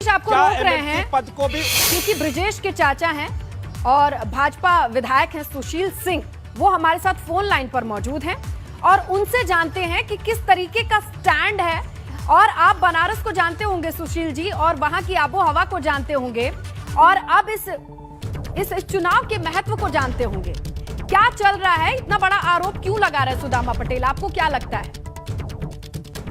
ब्रजेश आपको रोक रहे हैं पद को भी, क्योंकि ब्रजेश के चाचा हैं और भाजपा विधायक हैं सुशील सिंह, वो हमारे साथ फोन लाइन पर मौजूद हैं और उनसे जानते हैं कि किस तरीके का स्टैंड है। और आप बनारस को जानते होंगे सुशील जी, और वहां की आबो हवा को जानते होंगे, और अब इस चुनाव के महत्व को जानते होंगे। क्या चल रहा है? इतना बड़ा आरोप क्यों लगा रहे हैं सुदामा पटेल? आपको क्या लगता है?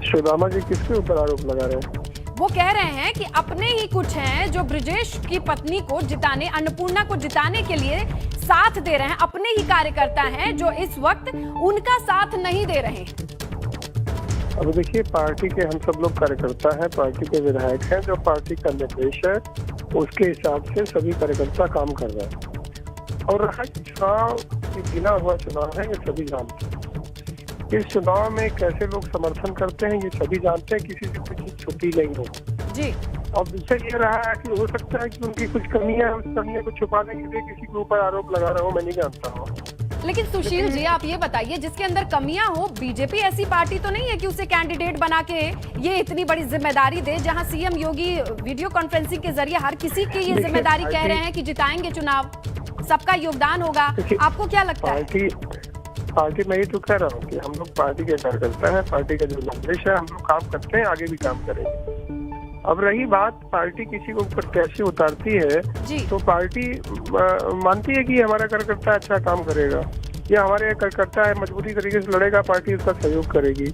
सुदामा जी किसके ऊपर आरोप लगा रहे हैं? वो कह रहे हैं कि अपने ही कुछ हैं जो ब्रजेश की पत्नी को जिताने, अन्नपूर्णा को जिताने के लिए साथ दे रहे हैं, अपने ही कार्यकर्ता हैं जो इस वक्त उनका साथ नहीं दे रहे हैं। अब देखिए, पार्टी के हम सब लोग कार्यकर्ता हैं, पार्टी के विधायक हैं, जो पार्टी का निर्देश है उसके हिसाब से सभी कार्यकर्ता काम कर रहे हैं। और रहा चुनाव, गिना हुआ चुनाव है, ये सभी जानते हैं। इस चुनाव में कैसे लोग समर्थन करते हैं ये सभी जानते हैं, किसी से कुछ छुपी नहीं हो जी। और विषय ये रहा है कि हो सकता है कि उनकी कुछ कमियां, उस कमियों को छुपाने के लिए किसी के ऊपर आरोप लगा रहा हूँ, मैं नहीं जानता हूँ। लेकिन सुशील जी, आप ये बताइए, जिसके अंदर कमियां हो, बीजेपी ऐसी पार्टी तो नहीं है कि उसे कैंडिडेट बना के ये इतनी बड़ी जिम्मेदारी दे, जहां सीएम योगी वीडियो कॉन्फ्रेंसिंग के जरिए हर किसी की ये जिम्मेदारी कह रहे हैं कि जिताएंगे चुनाव, सबका योगदान होगा। आपको क्या लगता है? पार्टी मैं ही तो कह रहा हूँ कि हम लोग पार्टी के कार्यकर्ता है, पार्टी का जो निर्देश है हम लोग काम करते हैं, आगे भी काम करेंगे। अब रही बात पार्टी किसी को ऊपर कैसे उतारती है, तो पार्टी मानती है कि हमारा कार्यकर्ता अच्छा काम करेगा या हमारे कार्यकर्ता है मजबूती तरीके से लड़ेगा, पार्टी उसका सहयोग करेगी।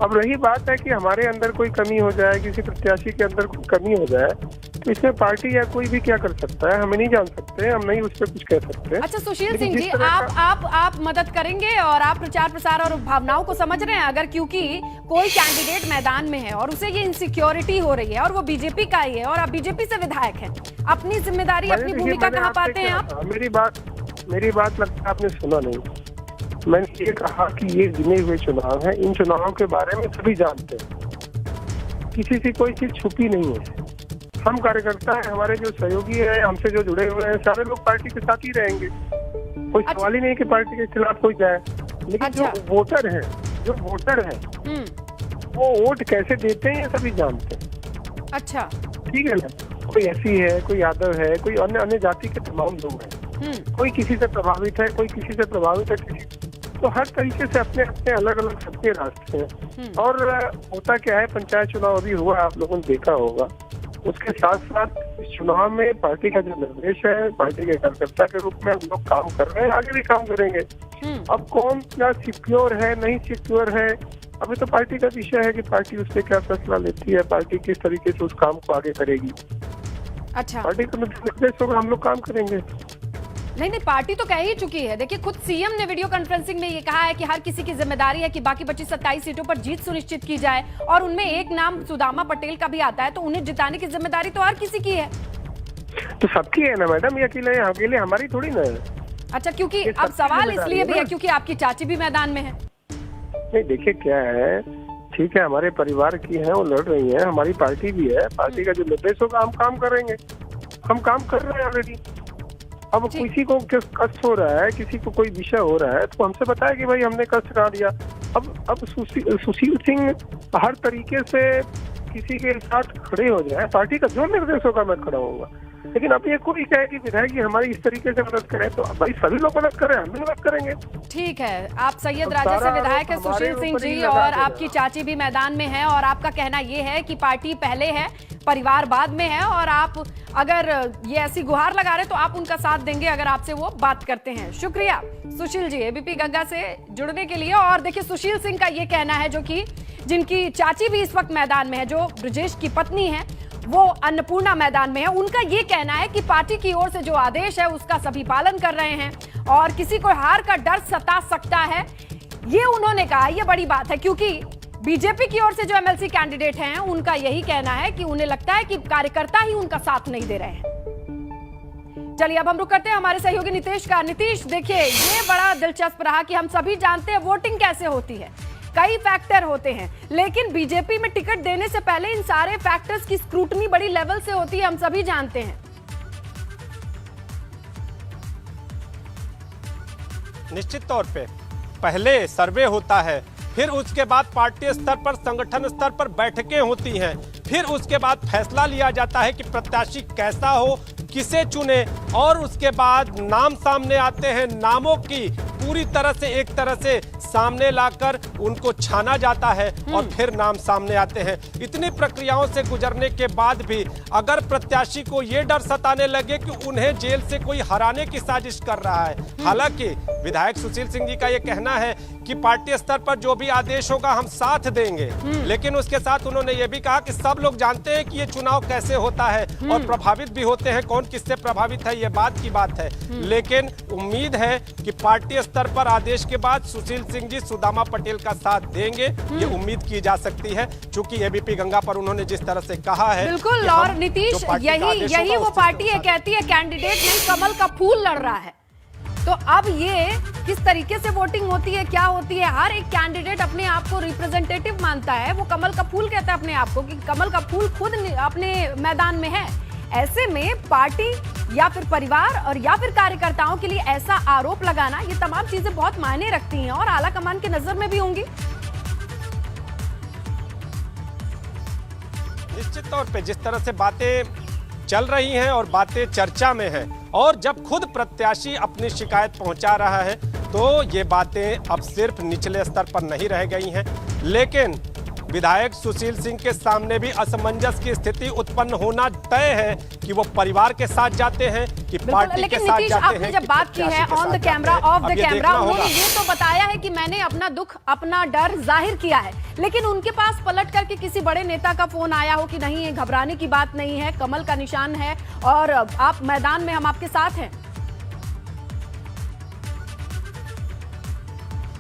अब रही बात है कि हमारे अंदर कोई कमी हो जाए, किसी प्रत्याशी के अंदर कोई कमी हो जाए, तो इसमें पार्टी या कोई भी क्या कर सकता है, हमें नहीं जान सकते, हम नहीं उस पर कुछ कह सकते। अच्छा सुशील सिंह जी, आप मदद करेंगे और आप प्रचार प्रसार और भावनाओं को समझ रहे हैं। अगर क्योंकि कोई कैंडिडेट मैदान में है और उसे ये इनसिक्योरिटी हो रही है और वो बीजेपी का ही है और आप बीजेपी से विधायक हैं, अपनी जिम्मेदारी, अपनी भूमिका कहाँ पाते हैं आप? मेरी बात लगता है आपने सुना नहीं। मैंने ये कहा कि ये गिने हुए चुनाव हैं, इन चुनावों के बारे में सभी जानते हैं, किसी से कोई चीज छुपी नहीं है। हम कार्यकर्ता हैं, हमारे जो सहयोगी हैं, हमसे जो जुड़े हुए हैं, सारे लोग पार्टी के साथ ही रहेंगे। कोई सवाल ही नहीं कि पार्टी के खिलाफ कोई जाए। लेकिन जो वोटर है वो वोट कैसे देते हैं ये सभी जानते हैं। अच्छा, ठीक है ना? कोई एससी है, कोई यादव है, कोई अन्य जाति के तमाम लोग हैं, कोई किसी से प्रभावित है, कोई किसी से प्रभावित है, तो हर तरीके से अपने अपने अलग अलग सबके रास्ते हैं। और होता क्या है, पंचायत चुनाव अभी हुआ, आप लोगों ने देखा होगा, उसके साथ साथ इस चुनाव में पार्टी का जो निर्देश है, पार्टी के कार्यकर्ता के रूप में हम लोग काम कर रहे हैं, आगे भी काम करेंगे। अब कौन क्या सिक्योर है, नहीं सिक्योर है, अभी तो पार्टी का विषय है कि पार्टी उस पर क्या फैसला लेती है, पार्टी किस तरीके से उस काम को आगे करेगी। अच्छा, पार्टी का निर्देश होगा, हम लोग काम करेंगे। नहीं, पार्टी तो कह ही चुकी है। देखिए, खुद सीएम ने वीडियो कॉन्फ्रेंसिंग में ये कहा है कि हर किसी की जिम्मेदारी है कि बाकी बची 27 सीटों पर जीत सुनिश्चित की जाए, और उनमें एक नाम सुदामा पटेल का भी आता है, तो उन्हें जिताने की जिम्मेदारी तो हर किसी की है। तो सबकी है ना मैडम, ये अकेले हमारी थोड़ी ना है। अच्छा, क्योंकि अब सवाल इसलिए भी है क्योंकि आपकी चाची भी मैदान में है। नहीं, देखिए क्या है, ठीक है, हमारे परिवार की है, वो लड़ रही है, हमारी पार्टी भी है, पार्टी का जो निर्देश होगा हम काम करेंगे, हम काम कर रहे हैं ऑलरेडी। अब किसी को कष्ट हो रहा है, किसी को कोई विषय हो रहा है, तो हमसे बताया कि भाई हमने कष्ट करा दिया। अब सुशील सिंह हर तरीके से किसी के साथ खड़े हो जाए, पार्टी का जो निर्देश होगा मैं खड़ा होऊंगा। लेकिन अब ये कोई कहे कि विधायक जी हमारी इस तरीके से मदद करें, तो भाई सभी लोग मदद करें, हम भी मदद करेंगे। ठीक है, आप सैयद राजा से विधायक है सुशील सिंह जी, और आपकी चाची भी मैदान में है, और आपका कहना ये है कि पार्टी पहले है, परिवार बाद में है, और आप अगर ये ऐसी गुहार लगा रहे तो आप उनका साथ देंगे अगर आपसे वो बात करते हैं। शुक्रिया सुशील जी, एबीपी गंगा से जुड़ने के लिए। और देखिए, सुशील सिंह का ये कहना है, जो कि जिनकी चाची भी इस वक्त मैदान में है, जो ब्रजेश की पत्नी है, वो अन्नपूर्णा मैदान में है, उनका ये कहना है कि पार्टी की ओर से जो आदेश है उसका सभी पालन कर रहे हैं और किसी को हार का डर सता सकता है, ये उन्होंने कहा। ये बड़ी बात है, क्योंकि बीजेपी की ओर से जो एमएलसी कैंडिडेट हैं उनका यही कहना है कि उन्हें लगता है कि कार्यकर्ता ही उनका साथ नहीं दे रहे हैं। चलिए, अब हम रुक करते हैं हमारे सहयोगी नीतीश का। नीतीश, देखिए, ये बड़ा दिलचस्प रहा कि हम सभी जानते हैं वोटिंग कैसे होती है, कई फैक्टर होते हैं, लेकिन बीजेपी में टिकट देने से पहले इन सारे फैक्टर्स की स्क्रूटनी बड़ी लेवल से होती है, हम सभी जानते हैं। निश्चित तौर पे पहले सर्वे होता है, फिर उसके बाद पार्टी स्तर पर, संगठन स्तर पर बैठकें होती हैं, फिर उसके बाद फैसला लिया जाता है कि प्रत्याशी कैसा हो, किसे चुने, और उसके बाद नाम सामने आते हैं। नामों की पूरी तरह से एक तरह से सामने लाकर उनको छाना जाता है और फिर नाम सामने आते हैं। इतनी प्रक्रियाओं से गुजरने के बाद भी अगर प्रत्याशी को यह डर सताने लगे कि उन्हें जेल से कोई हराने की साजिश कर रहा है, हालांकि विधायक सुशील सिंह जी का यह कहना है कि पार्टी स्तर पर जो भी आदेश होगा हम साथ देंगे, लेकिन उसके साथ उन्होंने ये भी कहा कि सब लोग जानते हैं कि ये चुनाव कैसे होता है और प्रभावित भी होते हैं, कौन किससे प्रभावित है ये बात की बात है, लेकिन उम्मीद है कि पार्टी स्तर पर आदेश के बाद सुशील सिंह जी सुदामा पटेल का साथ देंगे, ये उम्मीद की जा सकती है। चूंकि एबीपी गंगा पर उन्होंने जिस तरह से कहा है, बिल्कुल, और नीतीश यही वो पार्टी है कहती है कैंडिडेट नहीं कमल का फूल लड़ रहा है। तो अब ये किस तरीके से वोटिंग होती है, क्या होती है? हर एक कैंडिडेट अपने आप को रिप्रेजेंटेटिव मानता है, वो कमल का फूल कहता है अपने आप को कि कमल का फूल खुद अपने मैदान में है। ऐसे में पार्टी या फिर परिवार और या फिर कार्यकर्ताओं के लिए ऐसा आरोप लगाना, ये तमाम चीजें बहुत मायने रखती हैं और आला कमान की नजर में भी होंगी। निश्चित तौर पे जिस तरह से बातें चल रही हैं और बातें चर्चा में हैं, और जब खुद प्रत्याशी अपनी शिकायत पहुंचा रहा है, तो ये बातें अब सिर्फ निचले स्तर पर नहीं रह गई हैं, लेकिन विधायक सुशील सिंह के सामने भी असमंजस की स्थिति उत्पन्न होना तय है कि वो परिवार के साथ जाते हैं कि पार्टी के साथ जाते हैं। आपने जब बात की है on the camera, of the camera, उन्होंने ये तो बताया है कि मैंने अपना दुख, अपना डर जाहिर किया है, लेकिन उनके पास पलट करके किसी बड़े नेता का फोन आया हो कि नहीं, ये घबराने की बात नहीं है, कमल का निशान है और आप मैदान में, हम आपके साथ हैं।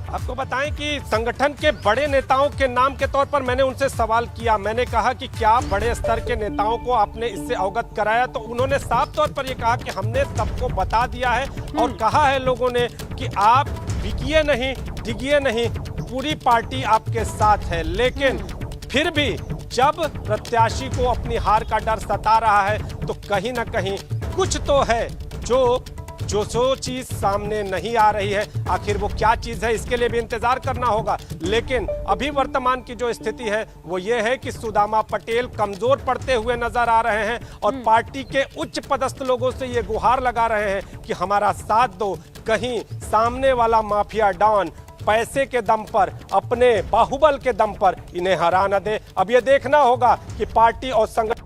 आपको बताएं कि संगठन के बड़े नेताओं के नाम के तौर पर मैंने उनसे सवाल किया। मैंने कहा कि क्या बड़े स्तर के नेताओं को आपने इससे अवगत कराया, तो उन्होंने साफ तौर पर यह कहा कि हमने सबको बता दिया है और कहा है लोगों ने कि आप बिकिए नहीं, डिगिए नहीं, पूरी पार्टी आपके साथ है। लेकिन फिर भी जब प्रत्याशी को अपनी हार का डर सता रहा है, तो कहीं ना कहीं कुछ तो है जो चीज सामने नहीं आ रही है। आखिर वो क्या चीज है, इसके लिए भी इंतजार करना होगा। लेकिन अभी वर्तमान की जो स्थिति है वो ये है कि सुदामा पटेल कमजोर पड़ते हुए नजर आ रहे हैं और पार्टी के उच्च पदस्थ लोगों से ये गुहार लगा रहे हैं कि हमारा साथ दो, कहीं सामने वाला माफिया डॉन पैसे के दम पर, अपने बाहुबल के दम पर इन्हें हरा न दे। अब ये देखना होगा कि पार्टी और संगठन।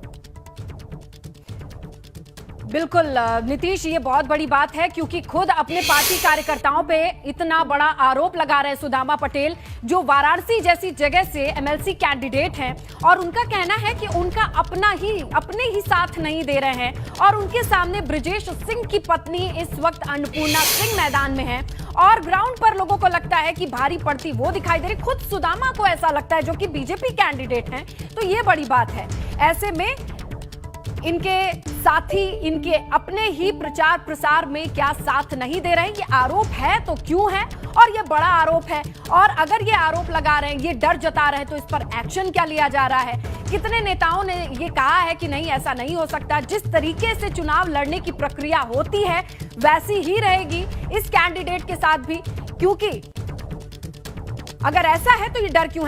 बिल्कुल नीतीश, ये बहुत बड़ी बात है क्योंकि खुद अपने पार्टी कार्यकर्ताओं पे इतना बड़ा आरोप लगा रहे सुदामा पटेल, जो वाराणसी जैसी जगह से एमएलसी कैंडिडेट हैं, और उनका कहना है कि उनका अपने ही साथ नहीं दे रहे हैं और उनके सामने ब्रिजेश सिंह की पत्नी इस वक्त अन्नपूर्णा सिंह मैदान में है और ग्राउंड पर लोगों को लगता है कि भारी पड़ती वो दिखाई दे रही, खुद सुदामा को ऐसा लगता है जो कि बीजेपी कैंडिडेट हैं। तो ये बड़ी बात है। ऐसे में इनके साथी इनके अपने ही प्रचार प्रसार में क्या साथ नहीं दे रहे हैं, ये आरोप है तो क्यों है, और ये बड़ा आरोप है। और अगर ये आरोप लगा रहे हैं, ये डर जता रहे हैं, तो इस पर एक्शन क्या लिया जा रहा है? कितने नेताओं ने ये कहा है कि नहीं, ऐसा नहीं हो सकता, जिस तरीके से चुनाव लड़ने की प्रक्रिया होती है वैसी ही रहेगी इस कैंडिडेट के साथ भी, क्योंकि अगर ऐसा है तो ये डर क्यों है?